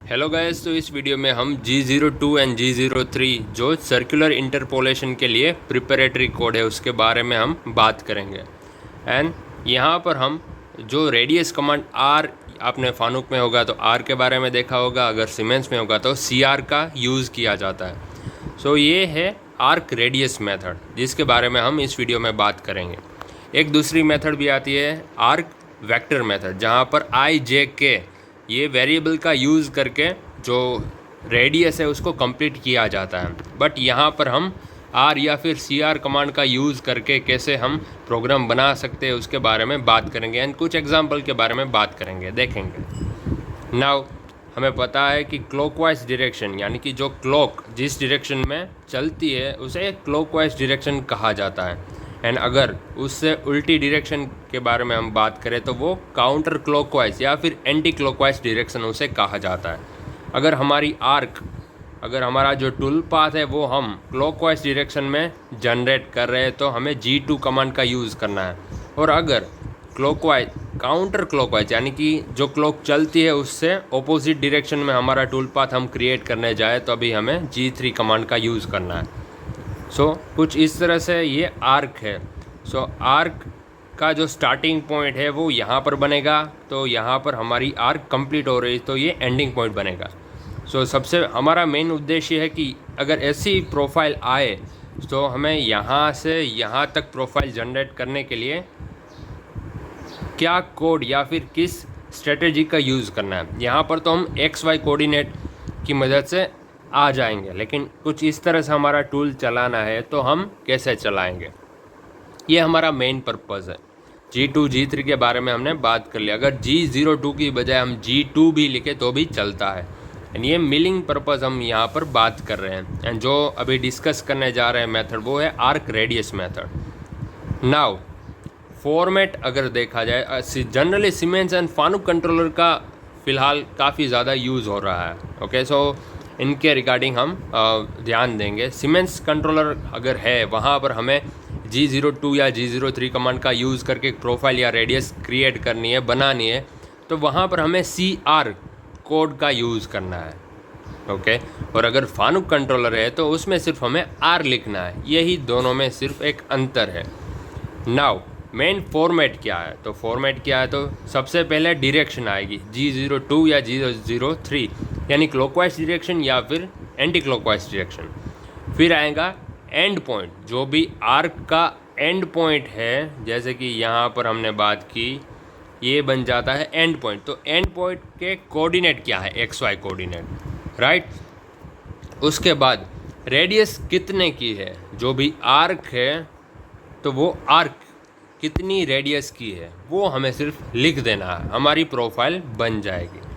Hello guys, तो इस video में हम G02 एंड G03 जो सर्कुलर इंटरपोलेशन के लिए प्रिपरेटरी कोड है उसके बारे में हम बात करेंगे। एंड यहाँ पर हम जो रेडियस कमांड R आपने फानुक में होगा तो R के बारे में देखा होगा, अगर सीमेंस में होगा तो CR का यूज़ किया जाता है। सो ये है आर्क रेडियस मेथड जिसके बारे में हम इस वीडियो में बात करेंगे। एक दूसरी मेथड भी आती है आर्क वेक्टर मेथड, जहाँ पर IJK ये वेरिएबल का यूज़ करके जो रेडियस है उसको कंप्लीट किया जाता है। बट यहाँ पर हम R या फिर CR कमांड का यूज़ करके कैसे हम प्रोग्राम बना सकते हैं उसके बारे में बात करेंगे एंड कुछ एग्जांपल के बारे में बात करेंगे, देखेंगे। नाउ हमें पता है कि क्लॉकवाइज डायरेक्शन यानी कि जो क्लॉक जिस डायरेक्शन में चलती है उसे क्लॉकवाइज डायरेक्शन कहा जाता है। एंड अगर उससे उल्टी डायरेक्शन के बारे में हम बात करें तो वो काउंटर क्लॉकवाइज या फिर एंटी क्लॉकवाइज डायरेक्शन उसे कहा जाता है। अगर हमारी आर्क, अगर हमारा जो टूल पाथ है वो हम क्लॉकवाइज डायरेक्शन में जनरेट कर रहे हैं तो हमें G2 कमांड का यूज़ करना है। और अगर क्लॉकवाइज काउंटर क्लॉकवाइज यानी कि जो क्लॉक चलती है उससे ऑपोजिट डायरेक्शन में हमारा टूल पाथ हम क्रिएट करने जाए तो अभी हमें G3 कमांड का यूज़ करना है। कुछ इस तरह से ये आर्क है। आर्क का जो स्टार्टिंग पॉइंट है वो यहाँ पर बनेगा, तो यहाँ पर हमारी आर्क कंप्लीट हो रही तो ये एंडिंग पॉइंट बनेगा। सबसे हमारा मेन उद्देश्य है कि अगर ऐसी प्रोफाइल आए तो हमें यहाँ से यहाँ तक प्रोफाइल जनरेट करने के लिए क्या कोड या फिर किस स्ट्रेटजी का यूज़ करना है। यहाँ पर तो हम XY कोऑर्डिनेट की मदद से आ जाएंगे, लेकिन कुछ इस तरह से हमारा टूल चलाना है तो हम कैसे चलाएंगे, ये हमारा मेन पर्पज़ है। G2 G3 के बारे में हमने बात कर लिया। अगर G02 की बजाय हम G2 भी लिखे तो भी चलता है। एंड ये मिलिंग पर्पज़ हम यहाँ पर बात कर रहे हैं। एंड जो अभी डिस्कस करने जा रहे हैं मेथड वो है arc radius method. Now format अगर देखा जाए, जनरली सीमेंस एंड फानुक कंट्रोलर का फ़िलहाल काफ़ी ज़्यादा यूज़ हो रहा है। ओके, इनके रिगार्डिंग हम ध्यान देंगे। सीमेंस कंट्रोलर अगर है वहाँ पर हमें G02 या G03 कमांड का यूज़ करके प्रोफाइल या रेडियस क्रिएट करनी है, बनानी है, तो वहाँ पर हमें CR कोड का यूज़ करना है। ओके, और अगर फानुक कंट्रोलर है तो उसमें सिर्फ हमें R लिखना है। यही दोनों में सिर्फ एक अंतर है। नाउ मेन फॉर्मेट क्या है, तो फॉर्मेट क्या है, तो सबसे पहले डायरेक्शन आएगी G02 या G03 यानी क्लॉकवाइज डायरेक्शन या फिर एंटी क्लॉकवाइज डायरेक्शन। फिर आएगा एंड पॉइंट, जो भी आर्क का एंड पॉइंट है, जैसे कि यहाँ पर हमने बात की ये बन जाता है एंड पॉइंट। तो एंड पॉइंट के कोऑर्डिनेट क्या है, XY कोऑर्डिनेट, राइट। उसके बाद रेडियस कितने की है, जो भी आर्क है तो वो आर्क कितनी रेडियस की है वो हमें सिर्फ लिख देना है, हमारी प्रोफाइल बन जाएगी।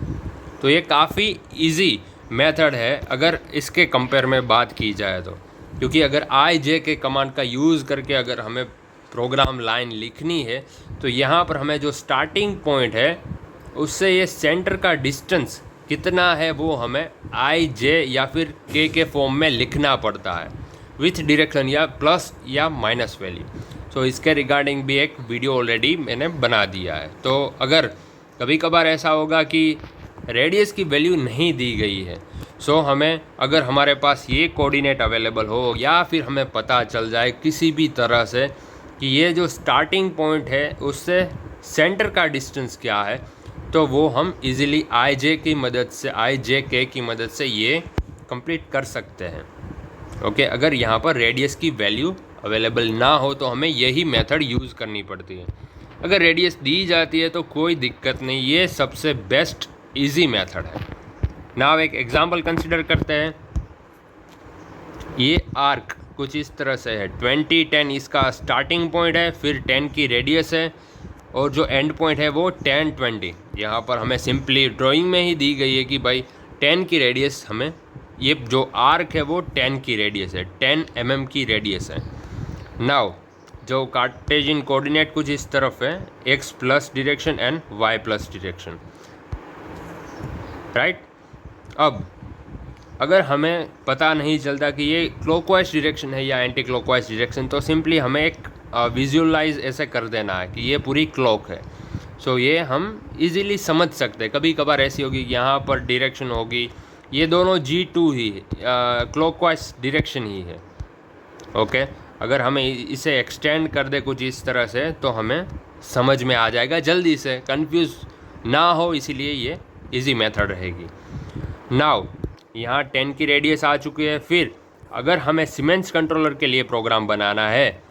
तो ये काफ़ी इजी मेथड है अगर इसके कंपेयर में बात की जाए तो, क्योंकि अगर IJK कमांड का यूज़ करके अगर हमें प्रोग्राम लाइन लिखनी है तो यहाँ पर हमें जो स्टार्टिंग पॉइंट है उससे ये सेंटर का डिस्टेंस कितना है वो हमें IJ या फिर K के फॉर्म में लिखना पड़ता है, विथ डायरेक्शन या प्लस या माइनस वैल्यू। इसके रिगार्डिंग भी एक वीडियो ऑलरेडी मैंने बना दिया है। तो अगर कभी कभार ऐसा होगा कि रेडियस की वैल्यू नहीं दी गई है, हमें अगर हमारे पास ये कोऑर्डिनेट अवेलेबल हो या फिर हमें पता चल जाए किसी भी तरह से कि ये जो स्टार्टिंग पॉइंट है उससे सेंटर का डिस्टेंस क्या है, तो वो हम इजीली IJK की मदद से ये कंप्लीट कर सकते हैं। ओके, अगर यहाँ पर रेडियस की वैल्यू अवेलेबल ना हो तो हमें यही मेथड यूज़ करनी पड़ती है। अगर रेडियस दी जाती है तो कोई दिक्कत नहीं, ये सबसे बेस्ट इजी मेथड है। नाउ एक एग्जांपल कंसिडर करते हैं। ये आर्क कुछ इस तरह से है, 20 10 इसका स्टार्टिंग पॉइंट है, फिर 10 की रेडियस है और जो एंड पॉइंट है वो 10 20। यहाँ पर हमें सिंपली ड्राइंग में ही दी गई है कि भाई 10 की रेडियस हमें, ये जो आर्क है वो 10 की रेडियस है, 10 mm की रेडियस है। नाउ जो कार्टेशियन कोऑर्डिनेट कुछ इस तरफ है, x plus direction and y plus direction, right. अब अगर हमें पता नहीं चलता कि ये क्लॉकवाइज डायरेक्शन है या एंटी क्लॉकवाइज डायरेक्शन, तो सिंपली हमें एक विजुअलाइज ऐसे कर देना है कि ये पूरी क्लॉक है। सो ये हम इजीली समझ सकते हैं। कभी कभार ऐसी होगी यहाँ पर डायरेक्शन होगी, ये दोनों G2 ही क्लॉकवाइज डायरेक्शन ही है। ओके, अगर हमें इसे एक्सटेंड कर दे कुछ इस तरह से तो हमें समझ में आ जाएगा जल्दी से, कंफ्यूज ना हो, इसीलिए ये इजी मेथड रहेगी। नाउ यहाँ 10 की रेडियस आ चुकी है। फिर अगर हमें सीमेंस कंट्रोलर के लिए प्रोग्राम बनाना है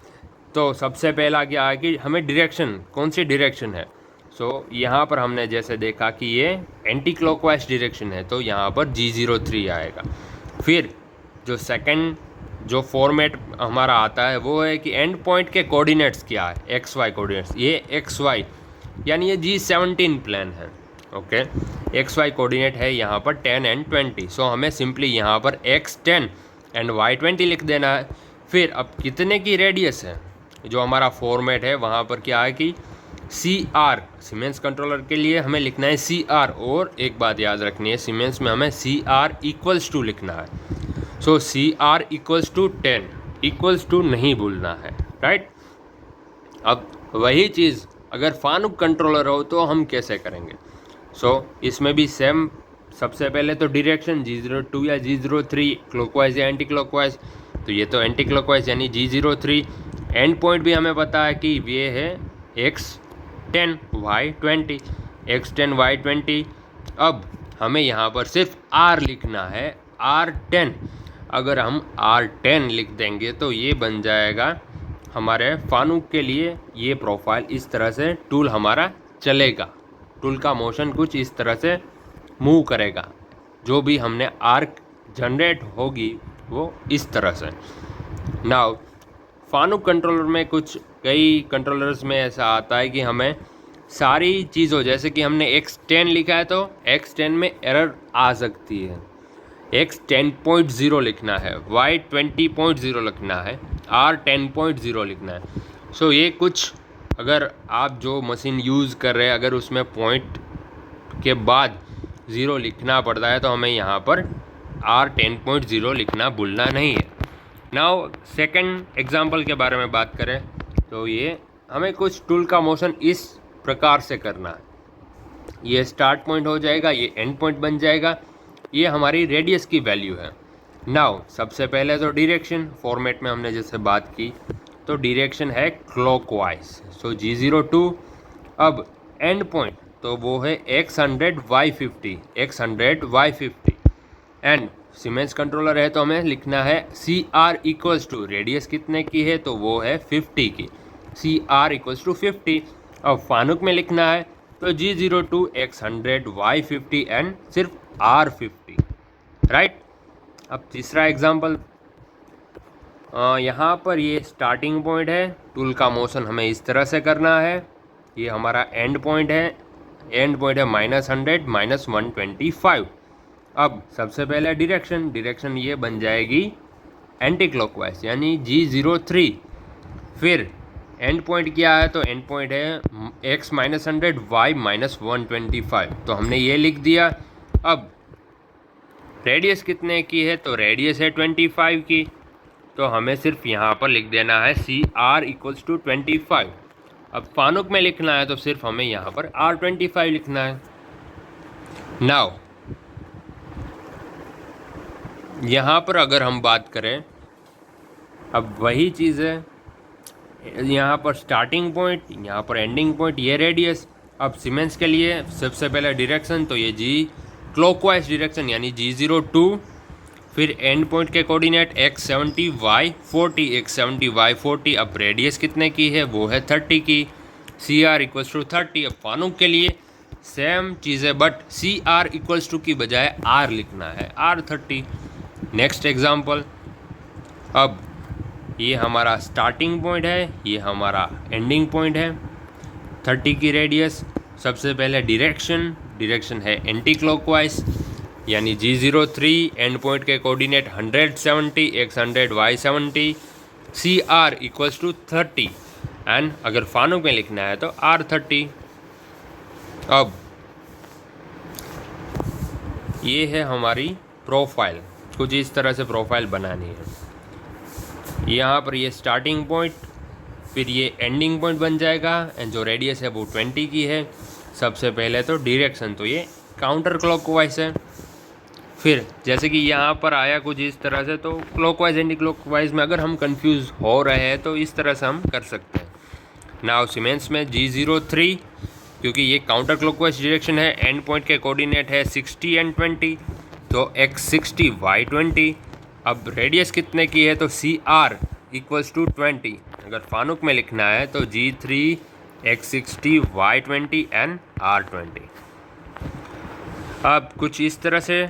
तो सबसे पहला क्या है कि हमें डायरेक्शन, कौन सी डायरेक्शन है। सो यहाँ पर हमने जैसे देखा कि ये एंटी क्लॉकवाइज डायरेक्शन है, तो यहाँ पर G03 आएगा। फिर जो सेकंड जो फॉर्मेट हमारा आता है वो है कि एंड पॉइंट के कोऑर्डिनेट्स क्या है, एक्स वाई कोऑर्डिनेट्स, ये एक्स वाई यानी ये G17 प्लान है। ओके, एक्स वाई कोऑर्डिनेट है यहाँ पर 10 एंड 20। सो हमें सिंपली यहाँ पर x10 एंड y20 लिख देना है। फिर अब कितने की रेडियस है, जो हमारा फॉर्मेट है वहाँ पर क्या है कि CR, सीमेंस कंट्रोलर के लिए हमें लिखना है CR। और एक बात याद रखनी है, सीमेंस में हमें CR इक्वल्स टू लिखना है। So CR equals to 10, equals to नहीं भूलना है, राइट। अब वही चीज़ अगर फानुक कंट्रोलर हो तो हम कैसे करेंगे। सो इसमें भी सेम, सबसे पहले तो डायरेक्शन G02 या G03 क्लॉकवाइज या एंटी क्लॉकवाइज, तो ये तो एंटी क्लॉकवाइज यानी G03। एंड पॉइंट भी हमें पता है कि ये है x10 y20, x10 y20। अब हमें यहाँ पर सिर्फ R लिखना है, R10। अगर हम R10 लिख देंगे तो ये बन जाएगा हमारे फानुक के लिए ये प्रोफाइल। इस तरह से टूल हमारा चलेगा, टूल का मोशन कुछ इस तरह से मूव करेगा, जो भी हमने आर्क जनरेट होगी वो इस तरह से। नाउ फानुक कंट्रोलर में कुछ कई कंट्रोलर्स में ऐसा आता है कि हमें सारी चीज़ों, जैसे कि हमने x10 लिखा है तो x10 में एरर आ सकती है, x10.0 लिखना है, y20.0 लिखना है, r10.0 लिखना है। सो ये कुछ अगर आप जो मशीन यूज़ कर रहे हैं अगर उसमें पॉइंट के बाद 0 लिखना पड़ता है तो हमें यहाँ पर r10.0 लिखना भूलना नहीं है। नाउ सेकंड एग्जांपल के बारे में बात करें तो ये हमें कुछ टूल का मोशन इस प्रकार से करना है। ये स्टार्ट पॉइंट हो जाएगा, ये एंड पॉइंट बन जाएगा, ये हमारी रेडियस की वैल्यू है। नाउ सबसे पहले तो डायरेक्शन फॉर्मेट में हमने जैसे बात की तो डायरेक्शन है क्लॉकवाइज, सो G02। अब एंड पॉइंट तो वो है x100 y50, x100 y50। And siemens controller है तो हमें लिखना है CR इक्वल्स टू, रेडियस कितने की है तो वो है 50 की, CR इक्वल्स टू 50। अब फानुक में लिखना है तो G02 x100 y50 एंड सिर्फ R50, राइट। अब तीसरा एग्जांपल, यहाँ पर ये स्टार्टिंग पॉइंट है, टूल का मोशन हमें इस तरह से करना है। ये हमारा एंड पॉइंट है, एंड पॉइंट है -100 -125। अब सबसे पहले डायरेक्शन ये बन जाएगी एंटी क्लॉकवाइज यानी G03। फिर एंड पॉइंट क्या है तो एंड पॉइंट है x -100 y -125, तो हमने ये लिख दिया। अब रेडियस कितने की है तो रेडियस है 25 की, तो हमें सिर्फ यहाँ पर लिख देना है CR इक्वल्स टू 25। अब फानुक में लिखना है तो सिर्फ हमें यहाँ पर R25 लिखना है। नाउ यहाँ पर अगर हम बात करें, अब वही चीज़ है, यहाँ पर स्टार्टिंग पॉइंट, यहाँ पर एंडिंग पॉइंट, ये रेडियस। अब सीमेंस के लिए सबसे पहले डायरेक्शन तो ये G क्लॉकवाइज डायरेक्शन यानी G02। फिर एंड पॉइंट के coordinate x70 y40, x70 y40। अब रेडियस कितने की है वो है 30 की, CR इक्वल्स टू 30। अब फानुक के लिए सेम चीज़ है बट CR इक्वल्स टू की बजाय R लिखना है, R30। नेक्स्ट एग्जांपल, अब ये हमारा स्टार्टिंग पॉइंट है, ये हमारा एंडिंग पॉइंट है, 30 की रेडियस। सबसे पहले डायरेक्शन है एंटी क्लॉकवाइज यानी G03। एंड पॉइंट के coordinate 170 x100 y70, CR equals to 30 and अगर फानुक में लिखना है तो R30। अब ये है हमारी प्रोफाइल, कुछ इस तरह से प्रोफाइल बनानी है। यहाँ पर ये स्टार्टिंग पॉइंट, फिर ये एंडिंग पॉइंट बन जाएगा एंड जो रेडियस है वो 20 की है। सबसे पहले तो डायरेक्शन तो ये काउंटर क्लॉकवाइज है। फिर जैसे कि यहाँ पर आया कुछ इस तरह से, तो क्लॉकवाइज एंटी क्लॉकवाइज में अगर हम कंफ्यूज हो रहे हैं तो इस तरह से हम कर सकते हैं। नाउ सीमेंस में G03, क्योंकि ये काउंटर क्लॉकवाइज डायरेक्शन है, एंड पॉइंट के कोऑर्डिनेट है 60 एंड 20, तो x 60 y 20। अब रेडियस कितने की है तो CR इक्वल्स टू 20। अगर फानुक में लिखना है तो G3 x 60 y 20 and R 20। अब कुछ इस तरह से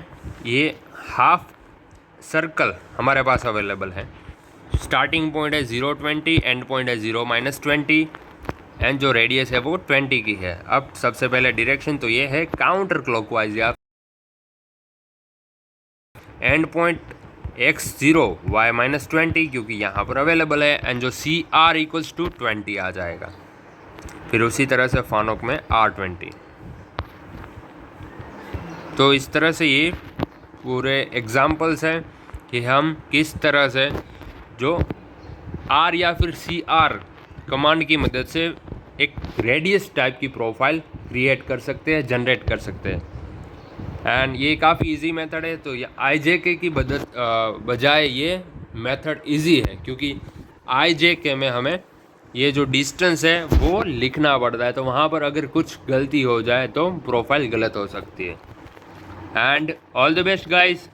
ये हाफ सर्कल हमारे पास अवेलेबल है। स्टार्टिंग पॉइंट है 0 20, एंड पॉइंट है 0 - 20 एंड जो रेडियस है वो 20 की है। अब सबसे पहले डायरेक्शन तो ये है काउंटर क्लॉकवाइज, या एंड पॉइंट x0 y - 20 क्योंकि यहाँ पर अवेलेबल है, एंड जो CR इक्वल्स टू 20 आ जाएगा। फिर उसी तरह से फानुक में R 20। तो इस तरह से ये पूरे एग्जाम्पल्स हैं कि हम किस तरह से जो R या फिर CR कमांड की मदद से एक रेडियस टाइप की प्रोफाइल क्रिएट कर सकते हैं, जनरेट कर सकते हैं। एंड ये काफ़ी इजी मेथड है। तो ये IJK की बजाय ये मेथड इजी है, क्योंकि IJK में हमें ये जो डिस्टेंस है वो लिखना पड़ता है, तो वहाँ पर अगर कुछ गलती हो जाए तो प्रोफाइल गलत हो सकती है। And all the best guys.